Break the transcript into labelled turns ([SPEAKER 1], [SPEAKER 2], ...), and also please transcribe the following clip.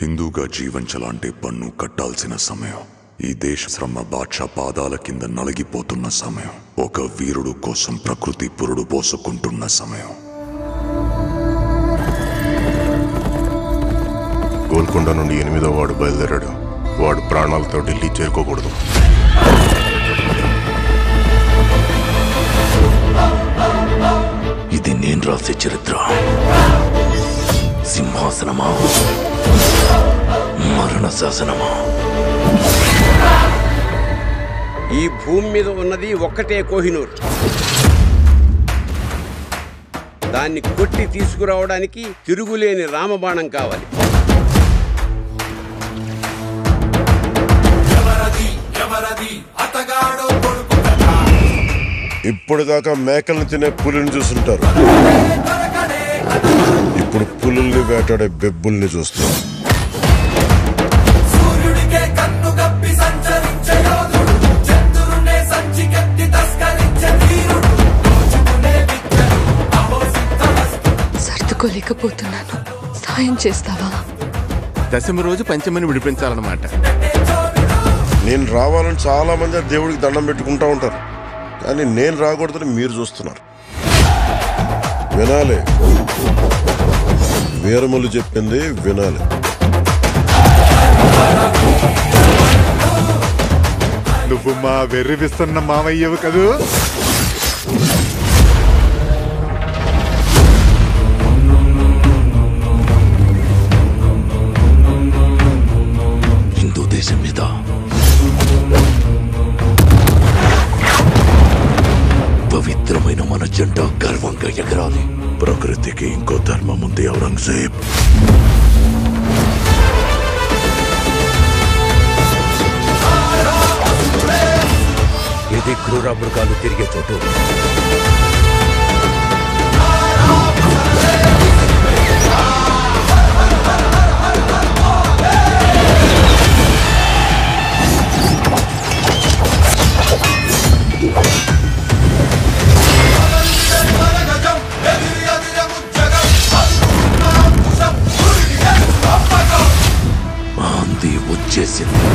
[SPEAKER 1] హిందూగా జీవించాలంటే పన్ను కట్టాల్సిన సమయం. ఈ దేశ శ్రమ బాద్షా పాదాల కింద నలిగిపోతున్న సమయం. ఒక వీరుడు కోసం ప్రకృతి పురుడు పోసుకుంటున్న సమయం.
[SPEAKER 2] గోల్కొండ నుండి 8వ వాడు బయలుదేరాడు. వాడు ప్రాణాలతో ఢిల్లీ చేరుకోకూడదు.
[SPEAKER 3] ఇది నేను రాసే చరిత్ర. సింహాసనమా, మరణ శాసనమా?
[SPEAKER 4] ఈ భూమి మీద ఉన్నది ఒక్కటే కోహినూర్. దాన్ని కొట్టి తీసుకురావడానికి తిరుగులేని రామబాణం కావాలి.
[SPEAKER 2] ఇప్పటిదాకా మేకల్ని తినే పులిని చూస్తుంటారు. ఇప్పుడు పులుల్ని వేటాడే బెబ్బుల్ని చూస్తారు.
[SPEAKER 5] సర్దుకోలేకపోతున్నాను, సాయం చేస్తావా?
[SPEAKER 6] దశమి రోజు పంచమిని విడిపించాలన్నమాట.
[SPEAKER 2] నేను రావాలని చాలా మంది దేవుడికి దండం పెట్టుకుంటా ఉంటారు, కానీ నేను రాకూడదని మీరు చూస్తున్నారు. వినాలి, వీరములు చెప్పింది వినాలి.
[SPEAKER 6] నువ్వు మా వెర్రివిస్తున్న మామయ్యవు కదూ.
[SPEAKER 3] హిందూ దేశం మీద పవిత్రమైన మన జెండా గర్వంగా ఎగరాలి. ప్రకృతికి ఇంకో ధర్మం ఉంది ఔరంగజేబ్. ఇది క్రూర మృగాలు తిరిగే చోటు. ఆంది వచ్చేసింది.